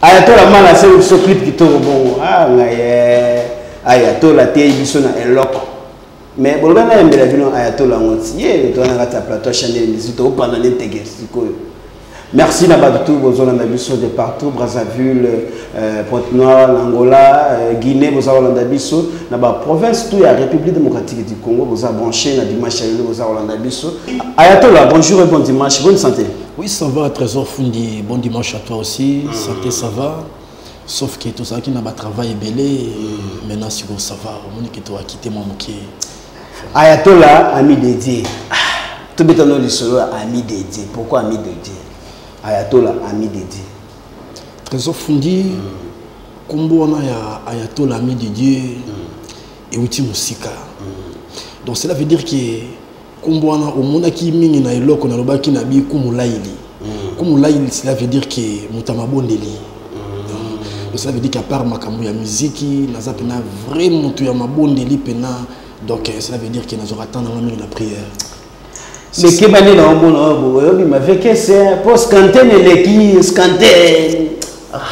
Ayatola mala c'est ce clip qui tourne bon. Ah Ayatola té biso na eloko. Mais bon là il me la vino Ayatola ngoti. Ye to na kata plateau Chanel musique to pendant l'intégrer siko. Merci Nabatou, Bozon Landabiso de partout, Brazzaville, Pointe-Noire, l'Angola, Guinée, Bozon Landabiso, dans la province, tout la République démocratique du Congo, Bozon branché, dans dimanche, Bozon Landabiso. Ayatollah, bonjour et bon dimanche, bonne santé. Oui, ça va, Trésor Fundi, bon dimanche à toi aussi, santé ça va, sauf que tout ça qui n'a pas travaillé belé, maintenant si vous ça va, au moins que tu as quitté mon moquet. Ayatollah, ami dédié. Tout le temps, le solo, ami dédié. Pourquoi ami dédié? Ayatollah ami dédié. Trésor Fundi, combo on a Ayatollah ami dédié et outil musika. Donc cela veut dire que combo on a au monde qui mingi na eloko na loba ki na bi kumulaili. Kumulaili cela veut dire que mutama bondeli. Donc cela veut dire qu'à part makambo ya musique na za pena vraiment tu ya mabondeli pena donc cela veut dire que na zo attendre la prière. Mais qui m'a dit non bon il m'a fait que c'est pour scanter les qui scanter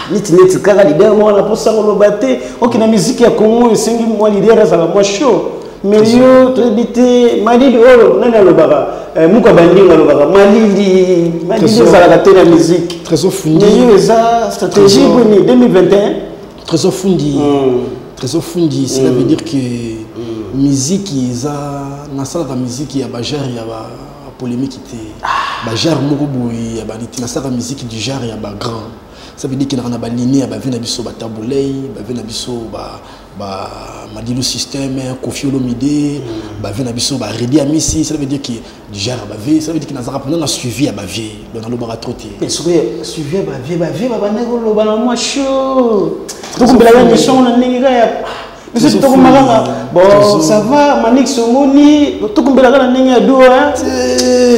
niti kaka l'idée moi la pour ça on le battait ok la musique ya Congo c'est moi l'idée reste la moi chaud mais yo tu dis malili oh nana le bara muka bandinga le bara malili ça la la musique Trésor Fundi mais ça stratégie bonne 2021 Trésor Fundi cela veut dire que musique ça na sala la musique ya bajar ya ba polémique était bajar moko boy ya ba na sala la musique du genre ya ba grand ça veut dire que na ba liné ya ba vena biso ba tabulei ba vena biso ba Madilu système Koffi Olomide ba vena biso ba Redi Amisi ça veut dire que du genre ba vie ça veut dire que na zara pendant na suivi ya ba vie donc na lo ba troté suivi ba vie ba nego lo ba na moi chaud donc on la mission na ninga ya bon, ça va, Manik Somoni, tout comme la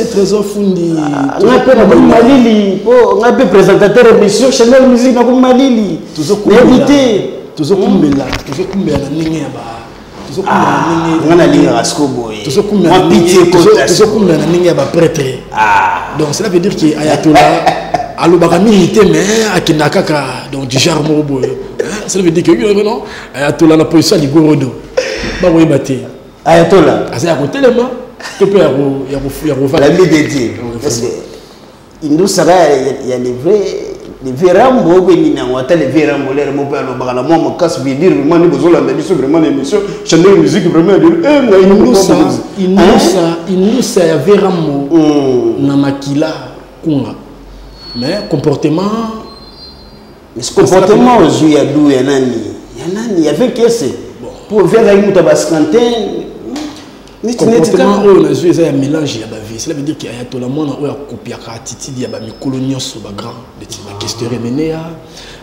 Trésor Fundi. On a pu présentateur de l'émission Chanel Musique, on a Malili. Éviter. Toujours comme là, toujours comme la ninga ba. Toujours comme la ninga Rasco Boy. Toujours comme la ninga ba prêtre. Donc cela veut dire que Ayatollah allo bakami nité mais akinakaka donc du genre mobo. Ça veut dire que non Ayatollah la position du gorodo ba oui baté Ayatollah asa ya côté lema que peut ya la mi dédié parce que il nous sera il y a les vérambo beni na wata les vérambo les mo pa lo bakala mo casse veut dire vraiment ni besoin la émission vraiment l'émission Chanel Musique vraiment dire il nous ça ya vérambo na makila kunga mais comportement. Mais ce comportement aujourd'hui, il y avait qu'est-ce pour faire avec Moutabascantin. Comportement on a joué ça un mélange ya ba vie. Cela veut dire que Ayatollah mona o ya copier attitude ya ba mikolo so ba grand de ti ba question remenea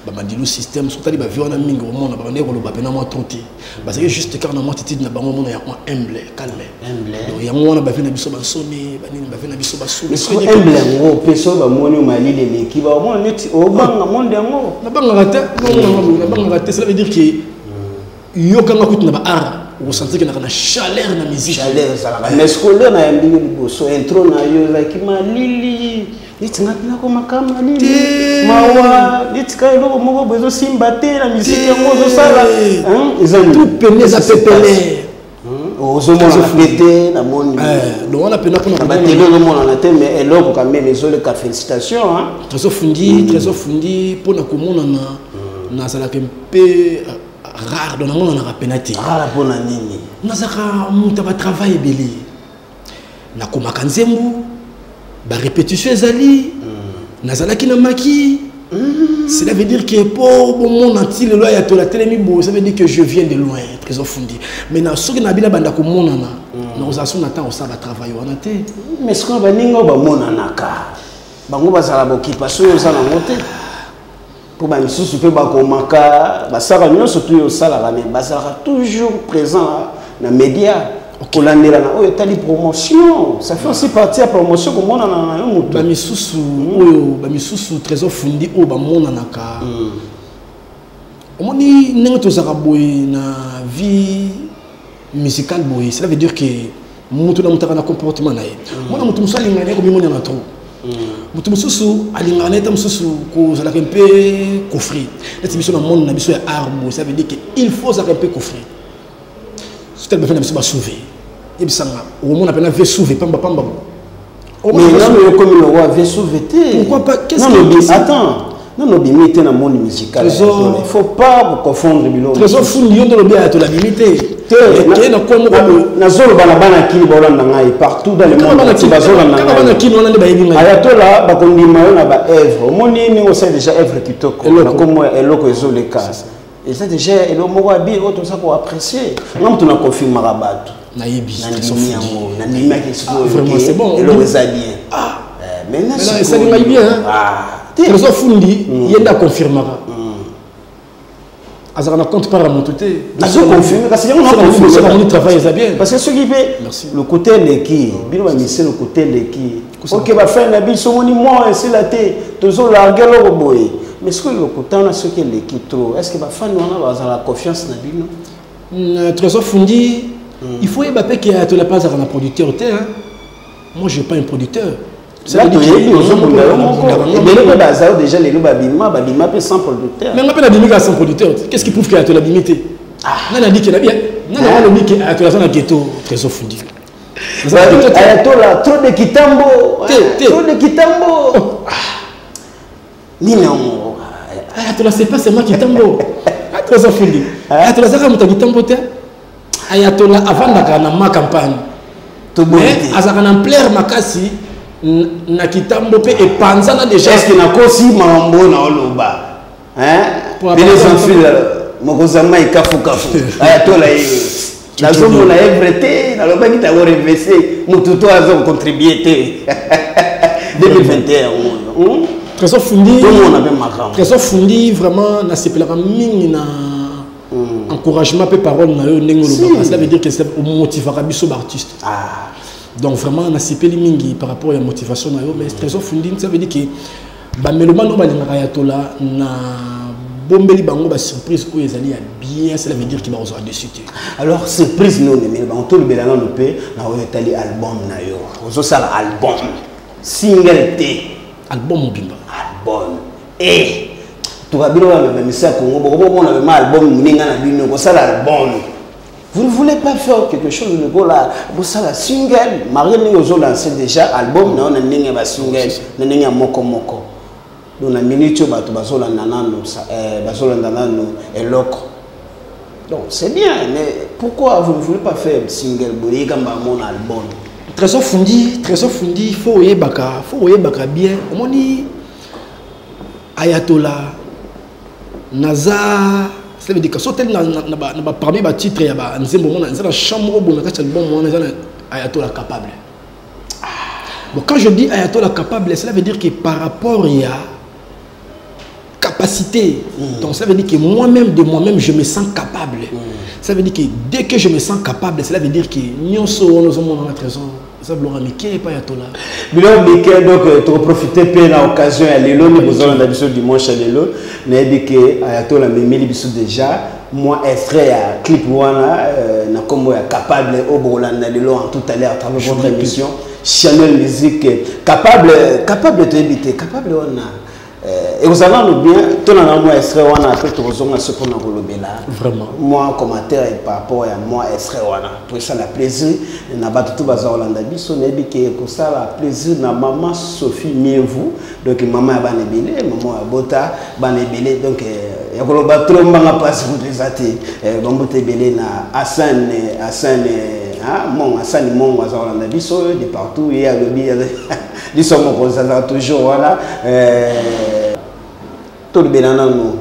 ba Madilu système surtout ba vie on a mingi au monde ba ndeko lo ba pena moi tonté parce que juste car na moi attitude na bango mona ya humble calme donc ya mona ba vie na biso ba sonné ba nini ba vie na biso ba sou humble ngo peso ba moni o mali de leki ba mona neti o banga monde ngo na banga raté cela veut dire que yo kanga kutu na ba art vous sentez qu'il y a une chaleur dans la musique. Chaleur, ça va. Mais ce qu'on a, c'est un intro, qui m'a lili. Il y a un lili. Mawa, il y a un simbaté, la musique, ils ont tout peine, ça fait peiner. Aux hommes, on a fêté, la monde. Donc, on a peine pour nous. Mais elle a quand même les autres félicitations. Trésor Fundi, pour nous, comme on a un peu. Rare dans le monde on a pénalité rare pour la nini nazaka mutaba travail belé na komaka nzembu ba répétition ezali nazala ki na maki cela veut dire que pour bon monde entier le loi ya to la télémibo ça veut dire que je viens de loin Trésor Fundi mais na soki na bila banda ko monana na osation na temps ça va travailler on a té mais ce qu'on va ningo ba monana ka bango bazala bokipation yo za na moté pour les gens qui peuvent toujours présent dans les médias. Pour la promotion, ça fait aussi partie de la promotion. Trésor Fundi, vie musicale, cela veut dire que nous avons un comportement. moto mosusu alingaka na ete mosusu kozalaka un peu coffret neti biso na monde na biso ya arbre ça veut dire que il faut ozalaka un peu coffret sotel bafe na biso basouve yebisanga okomona mpena ve souve pambapamba mais non comme le roi ve souve te pourquoi pas qu'est-ce que attends non non bimite na monde musical il faut pas confondre biloko trésor fundi yondo lobi ya to la limité te na ko mo na zolo bana bana kini bolanda ngai partout dans le monde ti bazolanda ngai bana kini wana ba yebi ngai ayatola ba kondima yo na ba œuvre moni ni o c'est déjà œuvre kitoko na comme eloko ezoleka et ça déjà eloko moko abi auto ça ko apprécier ngam tu na confirmer rabato na yebi na ndimi vraiment c'est bon eloko ça bien maintenant ça ngai bien trésor fundi yenda confirmera azana compte par la montée je confirme parce que on travaille bien parce que ce qui fait le côté leki bino ba mission le côté leki OK ba faire na biso moni moi c'est la té tozo larguer le boy mais ce que le côté on a ce qui leki trop est-ce que ba fan on a la confiance na bino trésor fundi il faut y baper qui a to la place à un producteur hein moi je suis pas un producteur. Là, tu es déjà les babima peut sans producteur. Mais on appelle la sans producteur. Qu'est-ce qui prouve qu'il y a de la limité? On a dit qu'il y a bien. On a dit qu'il y a de la ghetto trésor fundi. Ayatola, trop de kitambo. Trop de kitambo. Nino. Ayatola, c'est pas seulement kitambo. Trésor fundi. Ayatola, ça va kitambo. Ayatola, avant d'aller ma campagne. Mais azaka na plaire makasi. Na kitambo pe epanzana déjà est-ce que na kosi mambo na oloba hein les enfants mokozama ikafu ayatola hiyo nazomo na everything na loba kita go reverser mututo azo contribuer te 2021 trésor fundi tout le monde avait makam trésor fundi vraiment na sepelaka mingi na encouragement pe parole na yo ndenge loba ça veut dire que c'est motivera biso ba artiste donc vraiment on a sipeli mingi par rapport à la motivation mais trésor fundi ça veut dire que ba melomano balingaka ayatola na bombeli bango ba surprise ou ezali ya bien ça veut dire qu'il va recevoir dessus. Alors surprise non mais bango to le belanga no pe na o etali album na yo ozo sala album single te album mobimba album et to ka bino ba misa Congo boko mona ba album muninga na bino ko sala album. Vous ne voulez pas faire quelque chose de beau là, vous savez la single, Marine Ozo lancé déjà album, on a n'ingé ba single, n'ingé moko moko. Donc na minute bato bazola nanano, bazola nanano et loco. Donc c'est bien, mais pourquoi vous ne voulez pas faire single, bouli kamba mon album? Trésor fundi, faut y baka bien. On dit Ayatola, Naza. Ça veut dire que si parmi les titres, il y a une chambre où Ayatola capable. Bon, quand je dis Ayatola capable, cela veut dire que par rapport à capacité, donc ça veut dire que moi-même, de moi-même, je me sens capable. Ça veut dire que dès que je me sens capable, cela veut dire que nous sommes dans la trésor. Ça veut dire que pas Ayatola. Donc, tu profites de l'occasion à l'élo, nous avons l'habitude dimanche à l'élo. Nous avons dit que Ayatola m'a mis déjà. Moi, extrait à clip wana, na comme capable au Bolanda l'élo en tout à l'heure à travers votre émission. Channel musique capable de éviter, capable on a. Et vous savez bien, tout le monde extrait wana après tout le ce qu'on a relobé là. Vraiment. Moi commentaire par rapport à moi extrait wana. Pour ça la plaisir, na battu tout bazar Hollande biso nebi que pour ça la plaisir na maman Sophie mieux-vous. Donc maman banebele, maman abota banebele donc ya ko ba trop mbanga passe vous les até. Bambote belé na Hassan mon Hassan mon bazar Hollande biso de partout et à lobi ils sont toujours voilà tout le bénana nous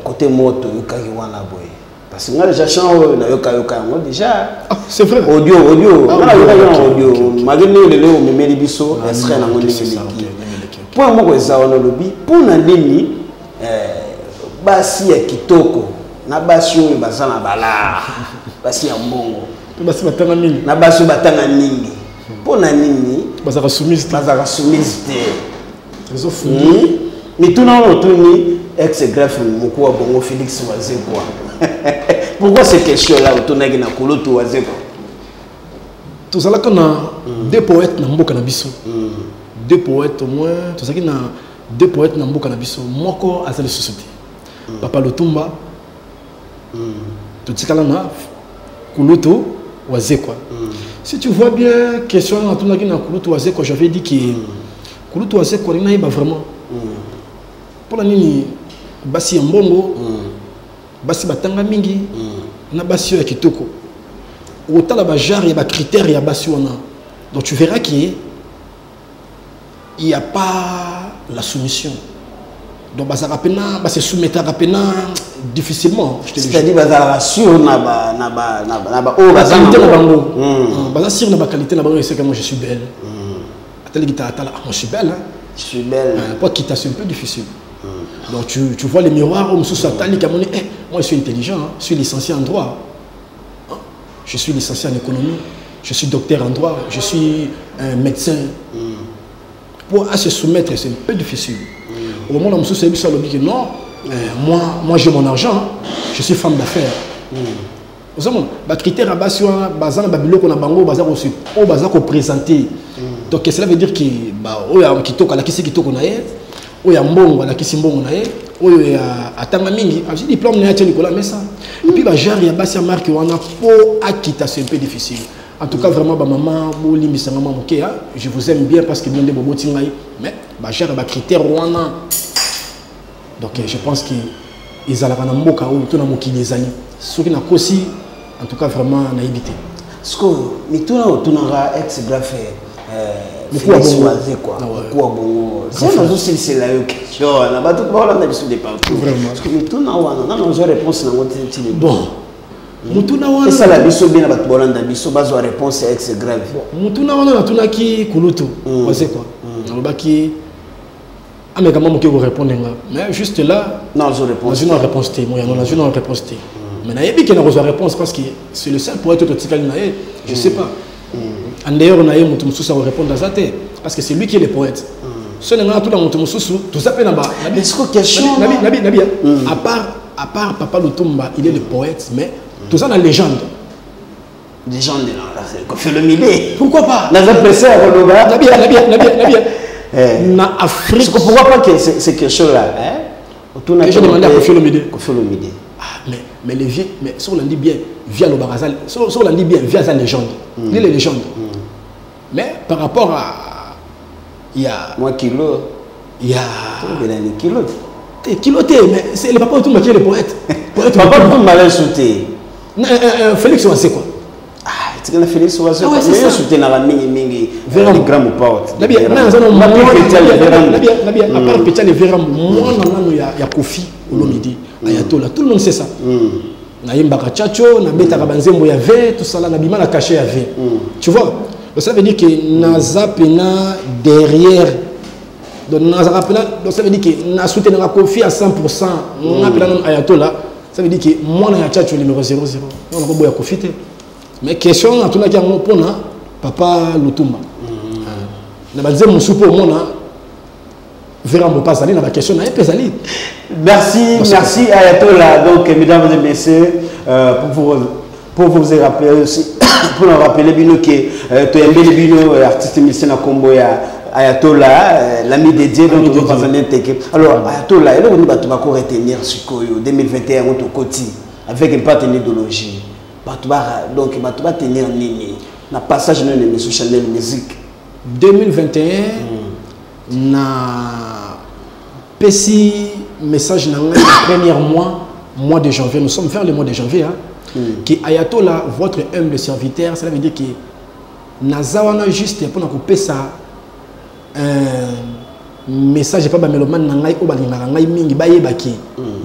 côté moto yokaki wana boy parce que nga déjà change na yoka déjà c'est vrai audio malgré le lelo memeli biso estre na ngoni leki point moko ezawana lobi pona nini basi ya kitoko na basi oyo bazana bala basi ya mbongo basi batanga mingi na basi batanga mingi pona nini bazaka soumise te trésor fundi mais tout le ex-greffe moko wa bongo Félix Wazekwa. Pourquoi ces questions-là autour na Koloto Wazekwa? Tout ça là qu'on a deux poètes na mboka na biso. deux poètes au moins, tout ça qui na deux poètes na mboka na biso, moko azali société. Papa Lutumba, tout ça là Kulutu Wazekwa. Si tu vois bien, question à tout le monde Kulutu Wazekwa, j'avais dit que Kulutu Wazekwa il n'a pas vraiment. Pour la nini, basi ya mbongo, basi batanga mingi, na basi ya kitoko. Autant la bajar, il y a des critères, il y a basi wana. Donc tu verras qu'il n'y a pas la soumission. Donc bazar apena, se soumettre apena difficilement. C'est-à-dire bazar sûr na ba oh qualité na bango. Bazar sûr na ba qualité na bango, c'est que moi je suis belle. Ateli guitare atala, moi je suis belle. Je suis belle. Pour quitter c'est un peu difficile. Donc tu vois les miroirs, moi je suis intelligent, hein, je suis licencié en droit. Hein? Je suis licencié en économie, je suis docteur en droit, je suis un médecin. Pour se soumettre, c'est un peu difficile. Au moment où je suis dit que non, moi j'ai mon argent, hein, je suis femme d'affaires. Vous savez, les critères à base bazar na babilo qu'on a bango bazar aussi au bazar qu'on présenter. Donc cela veut dire que bah oh ya kitoko la kisi kitoko na ye, oh ya mbongo la kisi mbongo na ye, oh ya atanga mingi, j'ai diplôme na ya Nicolas Messa. Et puis bah genre ya basi marque on a pour acquitter c'est un peu difficile. En tout cas vraiment bah maman boli misanga maman OK, je vous aime bien parce que bien de bobo tingai, mais bah genre bah critères wana. Donc je pense que ils allaient na mboka ou tout na mokili ezali. Ce qui n'a qu'aussi en tout cas vraiment na évité. Parce que mituna otunanga ex graphe Félix Wazekwa quoi bon c'est nous aussi c'est là question na ba tout ba na biso de partout parce que mituna wana na nos réponse na ngote tili bon mutuna wana et ça la biso bien na ba bolanda biso bazo réponse ex grave mutuna wana na tunaki Kulutu Wazekwa na baki mais comment on peut répondre mais juste là non je réponds une réponse T moi on a une réponse T mais na yebi que na reçoit réponse parce que c'est le seul poète totikali na ye je sais pas en d'ailleurs on a eu mutu mususu à répondre à ça parce que c'est lui qui est le poète ce n'est pas tout dans mutu mususu tout ça peut na ba mais c'est quoi question nabi à part Papa Lutumba il est le poète mais tout ça la légende là c'est Koffi Olomide pourquoi pas na pressé à Roloba nabi na Afrique pourquoi pas que c'est quelque chose là hein je demande à Koffi Olomide mais les vieux mais si on l'a dit bien via le barazal si on l'a dit bien via sa légende il est les légendes mais par rapport à il y a moi kilo il y a kilo mais c'est le Papa Lutumba qui est le poète Papa Lutumba l'a sauté Félix Wazekwa tu connais Félix Wazekwa mais il sauté na la mingi vers les grands potes na bien à part petit les verra moi il y a Koffi Olomide Ayatollah tout le monde sait ça na yembaka chacho na betaka banzembo ya ve tout ça là na bima na caché ya ve tu vois donc ça veut dire que naza pena derrière donc naza pena donc ça veut dire que na soutenir Koffi à 100% na pena Ayatollah ça veut dire que moi na ya chacho numéro 00 on ko boya Koffi mais question na tuna ki ngo pona Papa Lutumba na banzembo musupo mona Vérambo pas aller dans la question na epezali. Merci Ayatollah. Donc mesdames et messieurs pour vous rappeler aussi pour nous rappeler bien que tu aimes les bino artiste musicien na combo ya Ayatollah l'ami dédié donc tu vas pas en intégrer. Alors Ayatollah et là on va encore retenir sur 2021 on te côté avec un partenaire d'idéologie. Donc tu vas tenir nini na passage dans l'émission Channel Musique 2021 na petit message dans le premier mois de janvier, nous sommes vers le mois de janvier, que Ayatollah, votre humble serviteur, cela veut dire que Nazawana juste pour nous couper ça un message pas mélomane nangai o balingaka ngai mingi bayebaki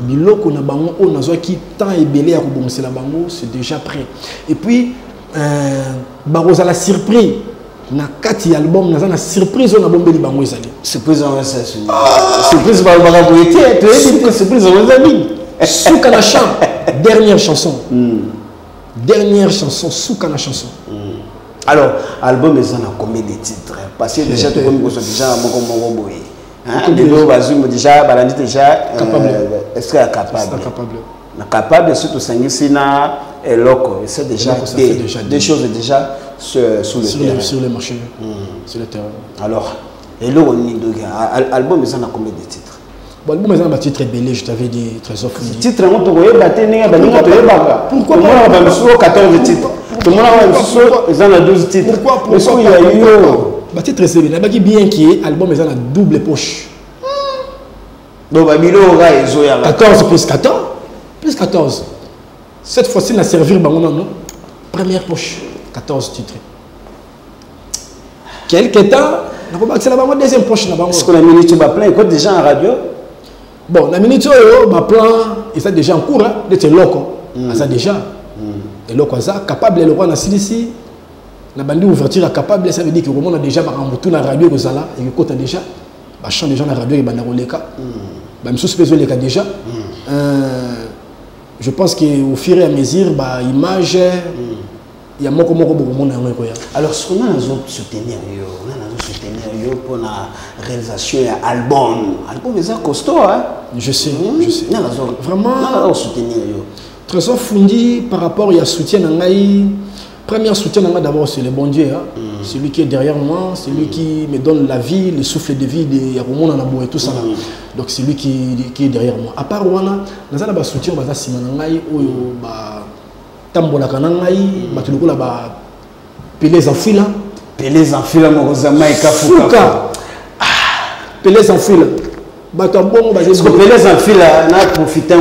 biloko na bango o nazwaki temps ebele ya kobongosela bango c'est déjà prêt et puis la surprise na kati album naza na surprise na bombeli bango ezali surprise on va ça surprise ba boyete tu es une surprise on va dire Souka na chant dernière chanson Souka na chanson alors album est en combien de titres parce que déjà tout comme déjà mon boy hein déjà bazum déjà balandi déjà est-ce que capable surtout sangisina et loco c'est déjà des choses déjà sur le marché sur le terrain alors Et là, on y album, ils ont combien de titres? Bon, l'album, ils ont un titre belé, je t'avais dit, Trésor Fundi. Titre, on te battre, pourquoi pas 14 titres? Tout le monde a 12 titres. Pourquoi il y a eu bah titre c'est bien, bien qui est album ils ont la double poche. Donc Babilo aura 14 plus 14 plus 14. Cette fois-ci on a servi non première poche 14 titres. Quelque temps, on va passer la deuxième poche là-bas. Est-ce que la minute va plein écoute déjà en radio? Bon, la minute va plein et ça déjà en cours hein, d'être loco. Ça déjà. Et le quoi capable le roi na ici la bande ouverture capable ça veut dire que on a déjà tout la radio que ça là et que côté déjà ba chant déjà la radio et banda roleka ba monsieur spécial les déjà je pense que au fur et à mesure ba image il y a beaucoup beaucoup monde en quoi alors ce qu'on a soutenir yo pour la réalisation de album c'est costaud hein je sais vraiment on soutenir yo Trésor Fundi par rapport à soutien premier soutien d'abord c'est le bon Dieu hein? C'est lui qui est derrière moi, c'est lui qui me donne la vie, le souffle de vie de Yaromon Anabo et tout ça là. Donc c'est lui qui est derrière moi. À part Wana, nous avons soutien baza simanangai ou ba tambola kanangai ba tuloko la ba Pelez en fila. Pelez en fila morozama et kafuka. Pelez en fila. Parce que Pelez en fil a profité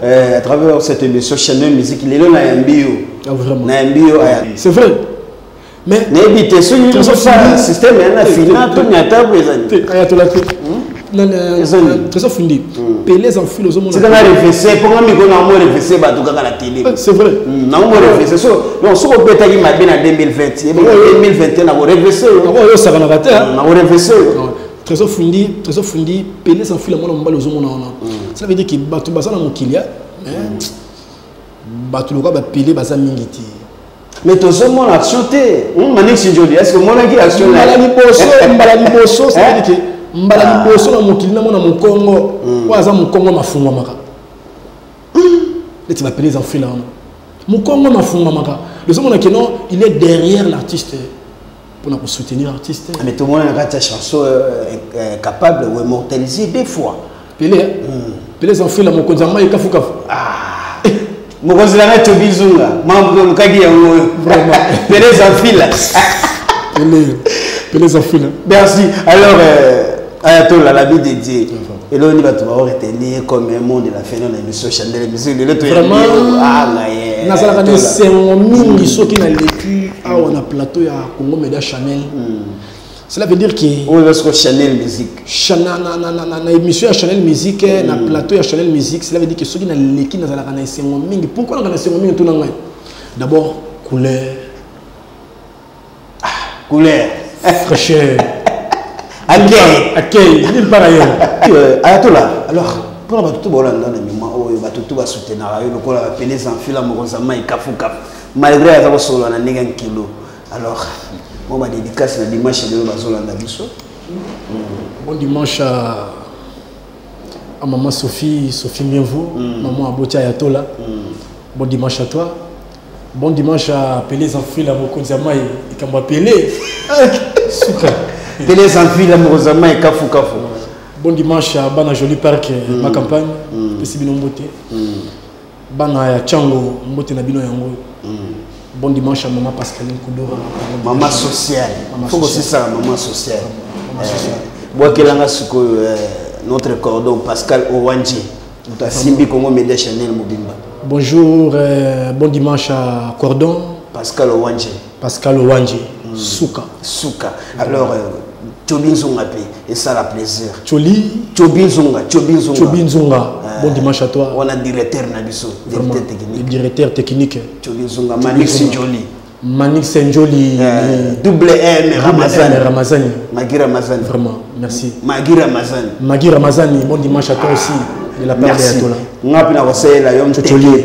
à travers cette émission Channel Musique. Il est là dans un bio. C'est vrai. Mais n'habitez sur le système il y a un final tout n'y a pas Trésor Fundi. Pelez en fil aux hommes. C'est dans la réflexion. Pourquoi nous avons réfléchi à tout la télé? C'est vrai. Nous avons réfléchi. Non, ce qu'on peut dire en 2020. 2021, nous avons réfléchi. Nous avons réfléchi. Trésor Fundi, Pelez en fil à mon aux hommes. Ça veut dire que Batou Bazana Mokilia, Batou Loka va Pelez Bazan Mingiti. Mais tout ce monde a chanté. Est-ce que mon ami a chanté? Mbalali Bosso, ça veut dire que Mbalali Bosso na Mokilina mon Congo, ou à mon Congo Mafungwa Maka. Tu vas Pelez en fil à mon Congo Mafungwa Maka. Le monde qui non, il est derrière l'artiste. Pour soutenir l'artiste. Mais tout le monde a une chanson capable de immortaliser des fois. Pelez en fil à mon Konzama et Kafu Kafu. Mon considéré Tobizunga, membre de Kagi vraiment. Pelez en fil. Pelez en fil. Merci. Alors, Ayatollah, l'ami de Dieu. Et là, on va tout retenir comme un monde de la fin de l'émission Channel Musique. Vraiment, c'est un mini saut qui n'a vécu à plateau à Congo Média Chanel. Cela veut dire que Chanel Musique. Na émission Chanel Musique, na plateau Chanel Musique, cela veut dire que ceux qui n'ont l'équipe dans la canalisation mingi. Pourquoi la canalisation mingi tout n'engage? D'abord couleur, couleur, fraîcheur, accueil, nulle part ailleurs. Ayatollah, alors pour la tout bolanda dans le moment où va tout va soutenir le col va Pelez en fil à Morozama et Kafu Kafu malgré avoir solo na nega kilo. Alors on va dédicace le dimanche de Bazolanda biso. Bon dimanche à maman Sophie Mienvo, maman Abotia Ayatollah. Bon dimanche à toi. Bon dimanche à Pelez en fil à Mokonzama et Kamba Pelé. Souka. Pelez en fil à Morozama et Kafu Kafu. Bon dimanche à Bana Joli Park, ma campagne. Pesi bino mbote. Bana ya Chango, mbote na bino yango. Bon dimanche à maman Pascaline Koudora. Maman sociale. Il faut aussi ça, maman sociale. Moi qui l'anga suko notre cordon Pascal Owanji. Nous a Simbi Congo Média Chanel Mobimba. Bonjour, bon dimanche à Cordon. Pascal Owanji. Pascal Owanji. Souka. Souka. Alors Chobinzonga et ça la plaisir. Chobinzonga. Bon dimanche à toi. On a directeur Nabiso, directeur technique. Le directeur technique. Chobinzonga, Manix Njoli. Manix Njoli. Double M Ramazani. Magui Ramazani. Vraiment, merci. Magui Ramazani. Magui Ramazani, bon dimanche à toi aussi. De la part de Ayatollah. On a pu la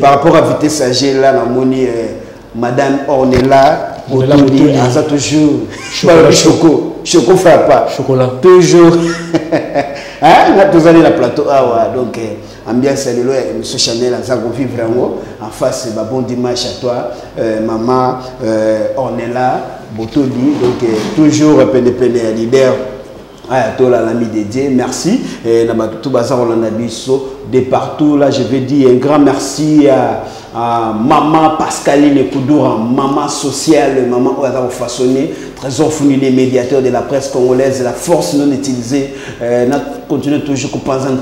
par rapport à vitesse âgée là, la monnaie, Madame Ornella. On a toujours choco frappe chocolat toujours hein on a tous allé la plateau donc ambiance à l'élo monsieur Chanel en ça qu'on vit vraiment en face c'est bon dimanche à toi maman on est là Botoli donc toujours plein leader Ayatollah l'ami dédié, merci. Et tout bazar Bisso de partout là, je vais dire un grand merci à maman Pascaline Koudoura, maman sociale, maman où elle a façonné, trésor fourni les médiateurs de la presse congolaise, la force non utilisée, continue toujours à penser en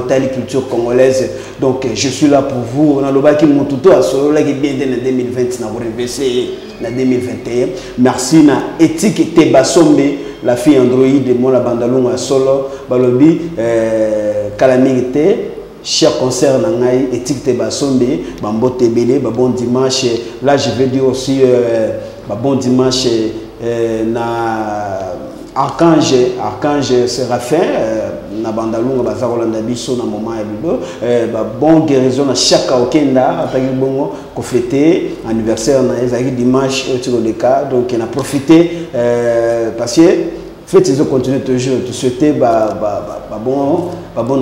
la culture congolaise. Donc je suis là pour vous. On a le bac qui monte tout à solo là qui bien en 2020, en 2021. Merci na éthique Tebasombe, la fille Android de mon la bandalon à solo, balobi calamité. Cher concert Nangaï, éthique Tebasombe, Bambo Tebele, bon dimanche. Là, je vais dire aussi bon dimanche na Archange Séraphin, na Bandalunga, Bazarolanda Bisso, na moment bon guérison na chaque Okenda, attaqué bongo, qu'on fêter anniversaire na Ezaki dimanche au Tiro de cas, donc on a profité parce que faites ils ont continué toujours te souhaiter bon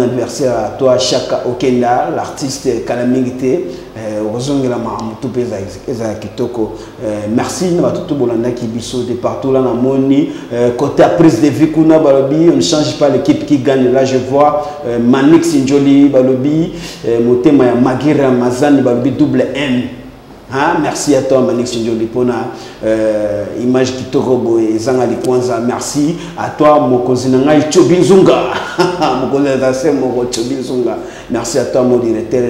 anniversaire à toi chaque Okenda, l'artiste Kalamingité, Rozongela Mahamutu Peza Kitoko. Merci na tout bolanda ki biso de partout là na moni côté prise de vie kuna balobi, on ne change pas l'équipe qui gagne. Là je vois Manix Njoli balobi, Motema ya Magira Mazani balobi double M. Hein? Merci à toi Manix Njoli pour la image qui te robo et Zangali Kwanza. Merci à toi Mokozi Nangai Chobinzunga. Merci à toi mon directeur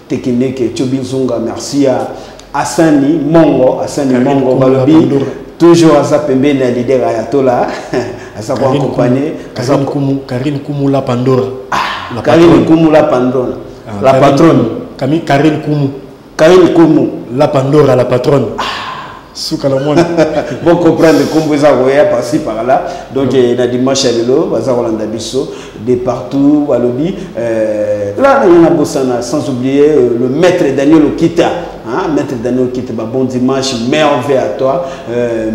technique Chobinzunga. Merci à Asani Mongo Balobi. Toujours à sa pembe na leader Ayatollah. À sa accompagner. Karine Koumou Pandora. Karine Koumou Pandora. La patronne. Karine Koumou. Karine Koumou. La Pandora, la patronne. Bon comprendre comment vous avez passé par là. Donc il y a dimanche à l'élo, Bazarolanda Bisso, de partout, Walobi. Là il y en a Bossana, sans oublier le maître Daniel Okita. Maître Daniel Okita, bon dimanche, merveille à toi.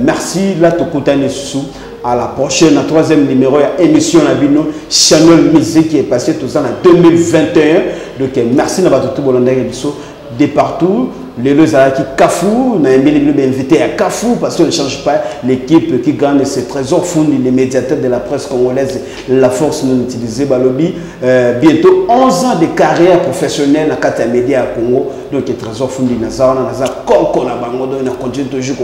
Merci, là tu contentes sous. À la prochaine, la troisième numéro, il y a émission Nabino, Channel Musique qui est passé tout ça en 2021. Donc merci à tout le monde de partout. Les deux qui Kafou, on a invité à Kafou parce qu'on ne change pas l'équipe qui gagne ses trésors fournis, les médiateurs de la presse congolaise, la force non utilisée, Balobi. Bientôt 11 ans de carrière professionnelle dans Kata Média à Congo. Donc, les trésors fournis, Nazar, Koko, on a continué toujours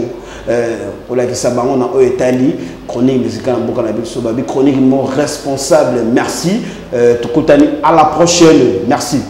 pour la Kisabango, on a Italie, chronique musicale en Bokanabi, chronique responsable. Merci. À la prochaine. Merci.